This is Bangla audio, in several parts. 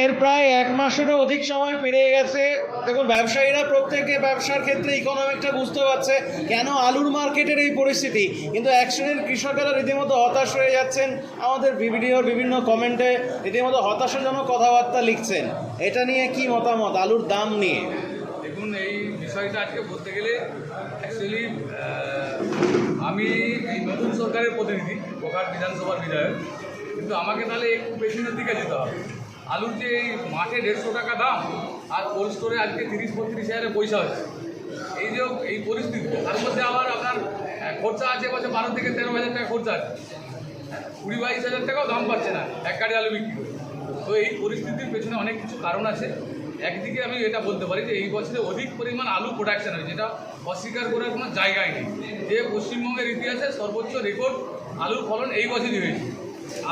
এর প্রায় এক মাসেরও অধিক সময় পেরিয়ে গেছে। দেখুন, ব্যবসায়ীরা প্রত্যেকে ব্যবসার ক্ষেত্রে ইকোনমিকটা বুঝতে পারছে কেন আলুর মার্কেটের এই পরিস্থিতি, কিন্তু এক শ্রেণীর কৃষকেরা রীতিমতো হতাশ হয়ে যাচ্ছেন। আমাদের ভিডিওর বিভিন্ন কমেন্টে রীতিমতো হতাশাজনক কথাবার্তা লিখছেন। এটা নিয়ে কি মতামত আলুর দাম নিয়ে? দেখুন, এই বিষয়টা আজকে বলতে গেলে অ্যাকচুয়ালি আমি এই নতুন সরকারের প্রতিনিধি, গোঘাট বিধানসভার বিধায়ক, কিন্তু আমাকে তাহলে একটু পেছনের দিকে যেতে হবে। আলুর যে এই মাঠে 150 টাকা দাম আর কোল্ড স্টোরে আজকে 30-32 হাজারে পয়সা হচ্ছে, এই যে এই পরিস্থিতি, তার মধ্যে আবার আপনার খরচা আছে বছর 12 থেকে 13 হাজার টাকা খরচা আছে, 20-22 হাজার টাকাও দাম পাচ্ছে না এক গাড়ি আলু বিক্রি করে। তো এই পরিস্থিতির পেছনে অনেক কিছু কারণ আছে। একদিকে আমি এটা বলতে পারি যে এই বছরে অধিক পরিমাণ আলু প্রোডাকশন হয়েছে, যেটা অস্বীকার করার কোনো জায়গায় নেই। যে পশ্চিমবঙ্গের ইতিহাসে সর্বোচ্চ রেকর্ড আলুর ফলন এই বছরই হয়েছে।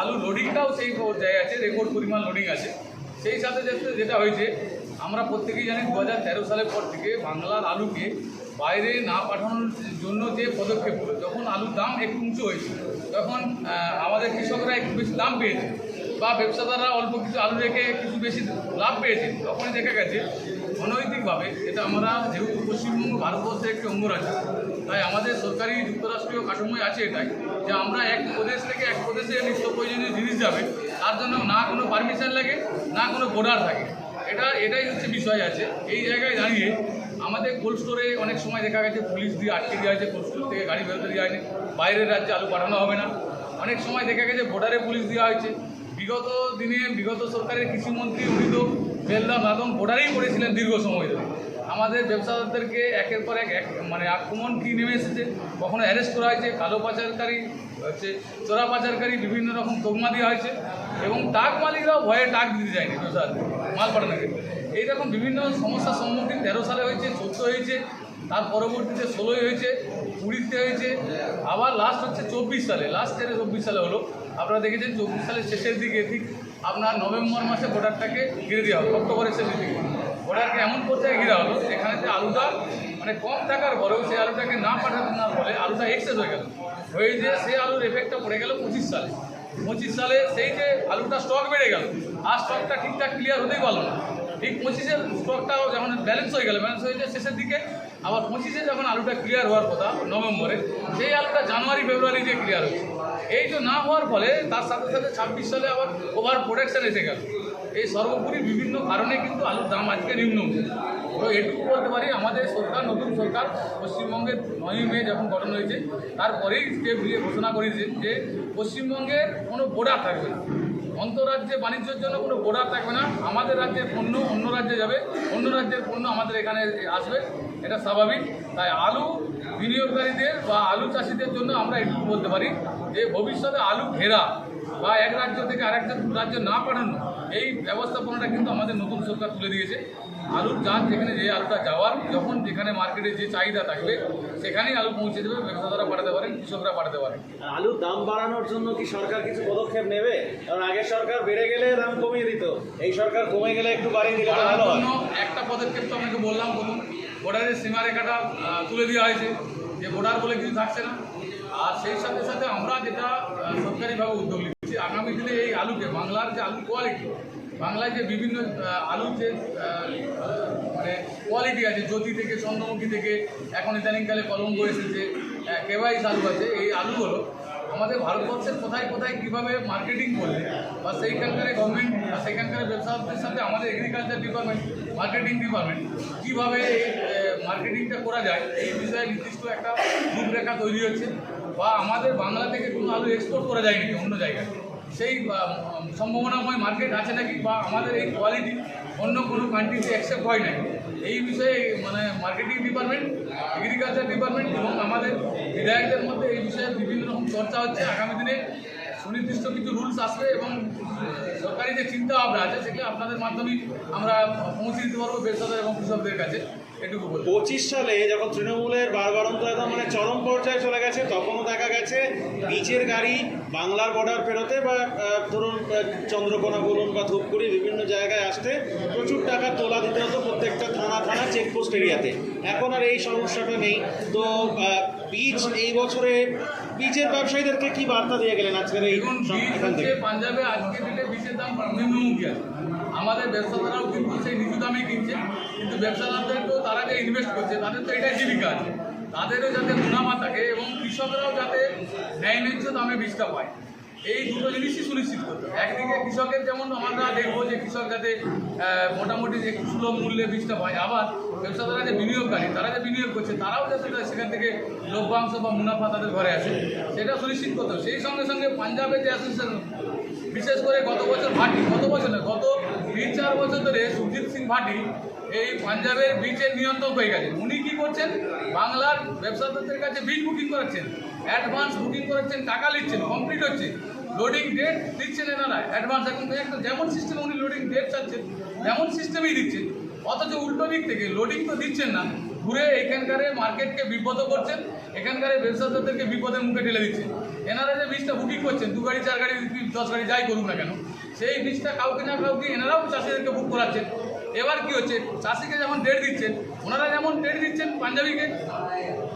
আলু লোডিংটাও সেই জায়গায় আছে, রেকর্ড পরিমাণ লোডিং আছে। সেই সাথে যেটা হয়েছে, আমরা প্রত্যেকেই জানি 2013 সালের পর থেকে বাংলার আলুকে বাইরে না পাঠানোর জন্য যে পদক্ষেপ হলো, যখন আলুর দাম একটু উঁচু হয়েছে, তখন আমাদের কৃষকরা একটু বেশি দাম পেয়েছে বা ব্যবসাদাররা অল্প কিছু আলু রেখে কিছু বেশি লাভ পেয়েছে। তখনই দেখা গেছে অনৈতিকভাবে, এটা আমরা যেহেতু পশ্চিমবঙ্গ ভারতবর্ষের একটি অঙ্গরাজ্য, তাই আমাদের সরকারি যুক্তরাষ্ট্রীয় কাঠামোয় আছে এটাই যে আমরা এক প্রদেশ থেকে এক প্রদেশে নিত্য প্রয়োজনীয় জিনিস যাবে, তার জন্য না কোনো পারমিশন লাগে, না কোনো বর্ডার থাকে। এটাই হচ্ছে বিষয় আছে। এই জায়গায় দাঁড়িয়ে আমাদের কোল্ড স্টোরে অনেক সময় দেখা গেছে পুলিশ দিয়ে আটকে দেওয়া হয়েছে, কোল্ড স্টোর থেকে গাড়ি বেরোতে দেওয়া হয়নি, বাইরের রাজ্যে আলু পাঠানো হবে না। অনেক সময় দেখা গেছে বর্ডারে পুলিশ দেওয়া হয়েছে। বিগত সরকারের কৃষিমন্ত্রী উনি তো বেলদা নাদম বর্ডারেই করেছিলেন দীর্ঘ সময় ধরে। আমাদের ব্যবসাদারদেরকে একের পর এক মানে আক্রমণ কি নেমে এসেছে, কখনো অ্যারেস্ট করা হয়েছে, কালো পাচারকারী হচ্ছে, চোরা পাচারকারী, বিভিন্ন রকম তকমা দেওয়া হয়েছে, এবং টাক মালিকরাও ভয়ে টাক দিতে যায়নি ব্যবসাদার মাল পাঠানোর ক্ষেত্রে। এইরকম বিভিন্ন সমস্যার সম্মুখীন 13 সালে হয়েছে, 14 হয়েছে, তার পরবর্তীতে 16 হয়েছে, 20-তে হয়েছে, আবার লাস্ট হচ্ছে 24 সালে, লাস্ট 24 সালে হলো। আপনারা দেখেছেন 24 সালের শেষের দিকে, ঠিক আপনার নভেম্বর মাসে বর্ডারটাকে ঘিরে দেওয়া হলো, অক্টোবরের শেষের দিকে বর্ডারকে এমন পর্যায়ে ঘিরা হলো যেখানে যে আলুটা মানে কম থাকার পরেও সেই আলুটাকে না পাঠানোর ফলে আলুটা এক্সেস হয়ে যে সেই আলুর এফেক্টটা পড়ে গেল 25 সালে সেই যে আলুটা স্টক বেড়ে গেল, আর স্টকটা ঠিকঠাক ক্লিয়ার হতেই পারলো না। ঠিক 25-এর স্টকটাও যখন ব্যালেন্স হয়ে গেল, ব্যালেন্স হয়ে যায় শেষের দিকে, আবার 25-এ যখন আলুটা ক্লিয়ার হওয়ার কথা নভেম্বরে, সেই আলুটা জানুয়ারি-ফেব্রুয়ারিতে ক্লিয়ার হচ্ছে। এই যে না হওয়ার ফলে তার সাথে সাথে 26 সালে আবার ওভার প্রোডাকশন এসে গেল। এই সর্বোপরি বিভিন্ন কারণে কিন্তু আলুর দাম আজকে নিম্ন। তো এটুকু বলতে পারি, আমাদের সরকার, নতুন সরকার পশ্চিমবঙ্গের 9ই মে যখন গঠন হয়েছে, তারপরেই স্টেপ নিয়ে ঘোষণা করেছে যে পশ্চিমবঙ্গের কোনো বর্ডার থাকবে না, অন্তরাজ্যে বাণিজ্যের জন্য কোনো বর্ডার থাকবে না। আমাদের রাজ্যের পণ্য অন্য রাজ্যে যাবে, অন্য রাজ্যের পণ্য আমাদের এখানে আসবে, এটা স্বাভাবিক। তাই আলু বিনিয়োগকারীদের বা আলু চাষিদের জন্য আমরা এটুকু বলতে পারি যে ভবিষ্যতে আলু ঘেরা বা এক রাজ্য থেকে আরেক রাজ্য না পাঠানো, এই ব্যবস্থাপনাটা কিন্তু আমাদের নতুন সরকার তুলে দিয়েছে। আলুর যেখানে যে আলুটা যাওয়ার, যখন যেখানে মার্কেটে যে চাহিদা থাকবে সেখানেই আলু পৌঁছে দেবে, ব্যবসাদাররা পাঠাতে পারেন, কৃষকরা পাঠাতে পারেন। আলুর দাম বাড়ানোর জন্য কি সরকার কিছু পদক্ষেপ নেবে? কারণ আগের সরকার বেড়ে গেলে দাম কমিয়ে দিত, এই সরকার কমে গেলে একটু বাড়িয়ে দিলে ভালো হয়। একটা পদক্ষেপ তো আপনাকে বললাম, প্রথম বর্ডারের সীমারেখাটা তুলে দেওয়া হয়েছে, যে বর্ডার বলে কিছু থাকছে না। আর সেই সাথে সাথে আমরা যেটা সরকারিভাবে উদ্যোগ নিচ্ছি, আগামী দিনে এই আলুকে, বাংলার যে আলুর কোয়ালিটি, বাংলায় যে বিভিন্ন আলুর যে মানে কোয়ালিটি আছে, জ্যোতি থেকে, চন্দ্রমুখী থেকে, এখন ইদানিংকালে কলম্বো এসেছে, কেওয়াইস আলু আছে, এই আলুগুলো আমাদের ভারতবর্ষের কোথায় কোথায় কীভাবে মার্কেটিং করলে বা সেইখানকার গভর্নমেন্ট, সেইখানকার ব্যবসাদের সাথে আমাদের এগ্রিকালচার ডিপার্টমেন্ট, মার্কেটিং ডিপার্টমেন্ট কীভাবে এই মার্কেটিংটা করা যায়, এই বিষয়ে নির্দিষ্ট একটা রূপরেখা তৈরি হচ্ছে। বা আমাদের বাংলা থেকে কোনো আলু এক্সপোর্ট করা যায় নাকি অন্য জায়গায়, সেই সম্ভাবনাময় মার্কেট আছে নাকি, বা আমাদের এই কোয়ালিটি অন্য কোনো কান্ট্রিতে অ্যাকসেপ্ট হয় নাকি, এই বিষয়ে মানে মার্কেটিং ডিপার্টমেন্ট, এগ্রিকালচার ডিপার্টমেন্ট এবং আমাদের বিধায়কদের মধ্যে এই বিষয়ে বিভিন্ন রকম চর্চা হচ্ছে। আগামী দিনে সুনির্দিষ্ট কিছু রুলস আসবে এবং সরকারি যে চিন্তা ভাবনা আছে সেগুলো আপনাদের মাধ্যমে আমরা পৌঁছে দিতে পারবো ব্যবসাদার এবং কৃষকদের কাছে। এটুকু বলবো। 25 সালে যখন তৃণমূলের বারবারন্ত একদম মানে চরম পর্যায়ে চলে গেছে, তখনও দেখা গেছে নিচের গাড়ি বাংলার বর্ডার পেরোতে বা ধরুন চন্দ্রকোনা বলুন বা ধূপগুড়ি বিভিন্ন জায়গায় আসতে প্রচুর টাকা তোলা দিতে হতো প্রত্যেকটা থানা চেকপোস্ট এরিয়াতে। এখন আর এই সমস্যাটা নেই। তো বীজ এই বছরে বীজের ব্যবসায়ীদেরকে কি বার্তা দিয়ে গেলেন আজকের এই পাঞ্জাবে আজকে দিলে বীজের দাম নিম্নমুখী আছে। আমাদের ব্যবসাদারাও কিন্তু সেই নিচু দামে কিনছে, কিন্তু ব্যবসাদারদেরকেও তারা যে ইনভেস্ট করছে তাদের তো এটাই জীবিকা আছে, তাদেরও যাতে মুনাফা থাকে এবং কৃষকরাও যাতে ন্যায় ন্যায্য দামে বীজটা পায়, এই দুটো জিনিসই সুনিশ্চিত করতে হবে। একদিকে কৃষকের যেমন আমরা দেখবো যে কৃষক যাতে মোটামুটি যে একটু সুলভ মূল্যে বীজটা পায়, আবার ব্যবসাদাররা যে বিনিয়োগকারী তারা যে বিনিয়োগ করছে তারাও যাতে সেখান থেকে লভ্যাংশ বা মুনাফা তাদের ঘরে আসে সেটা সুনিশ্চিত করতে হবে। সেই সঙ্গে সঙ্গে পাঞ্জাবের যে অ্যাসোসিয়েশন, বিশেষ করে গত বছর ভাটি, গত 3-4 বছর ধরে সুরজিৎ সিং ভাটি এই পাঞ্জাবের বীজের নিয়ন্ত্রক হয়ে গেছে। উনি কী করছেন, বাংলার ব্যবসাদারদের কাছে বীজ বুকিং করাচ্ছেন, অ্যাডভান্স বুকিং করাচ্ছেন, টাকা নিচ্ছেন, কমপ্লিট হচ্ছে, লোডিং ডেট দিচ্ছেন এনারা অ্যাডভান্স। এখন যেমন সিস্টেম উনি লোডিং ডেট চাচ্ছেন তেমন সিস্টেমেই দিচ্ছেন, অথচ উল্টো দিক থেকে লোডিং তো দিচ্ছেন না, ঘুরে এখানকার মার্কেটকে বিব্রত করছেন, এখানকার ব্যবসাদারদেরকে বিপদের মুখে ঠেলে দিচ্ছেন। এনারা যে বীজটা বুকিং করছেন 2 গাড়ি 4 গাড়ি 10 গাড়ি যাই করুক না কেন, সেই বীজটা কাউকে না কাউকে এনারাও চাষিদেরকে বুক করাচ্ছেন। এবার কি হচ্ছে, চাষিকে যেমন ডেট দিচ্ছেন, ওনারা যেমন ডেট দিচ্ছেন পাঞ্জাবিকে,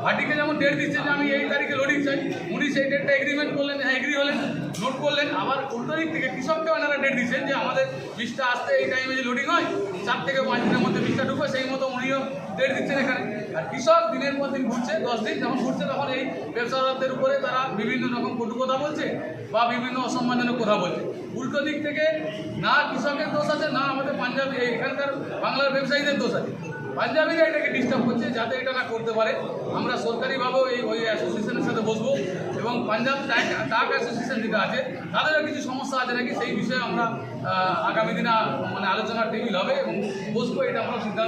ভাটিকে যেমন ডেট দিচ্ছেন যে আমি এই তারিখে লোডিং চাই, উনি সেই ডেটটা এগ্রিমেন্ট করলেন, এগ্রি হলেন, নোট করলেন। আবার উল্টো দিক থেকে কৃষককেও এনারা ডেট দিচ্ছেন যে আমাদের বীজটা আসতে এই টাইমে যে লোডিং হয় 4 থেকে 5 দিনের মধ্যে বীজটা ঢুকবে, সেই মতো উনিও ডেট দিচ্ছেন এখানে। আর কৃষক দিনের পর দিন ঘুরছে, 10 দিন যখন ঘুরছে তখন এই ব্যবসাদারদের উপরে তারা বিভিন্ন রকম কটু কথা বলছে বা বিভিন্ন অসম্মানজনক কথা বলছে। উল্টো দিক থেকে না কৃষকের দোষ আছে, না আমাদের পাঞ্জাবি এখানকার বাংলার ব্যবসায়ীদের দোষ আছে। পাঞ্জাবিরা এটাকে ডিস্টার্ব করছে যাতে এটা না করতে পারে। আমরা সরকারিভাবেও ওই অ্যাসোসিয়েশনের সাথে বসবো এবং পাঞ্জাব ডাক অ্যাসোসিয়েশন যেটা আছে তাদেরও কিছু সমস্যা আছে নাকি সেই বিষয়ে আমরা আগামী দিনে মানে আলোচনার টেবিল হবে এবং বসবো, এটা আমরা সিদ্ধান্ত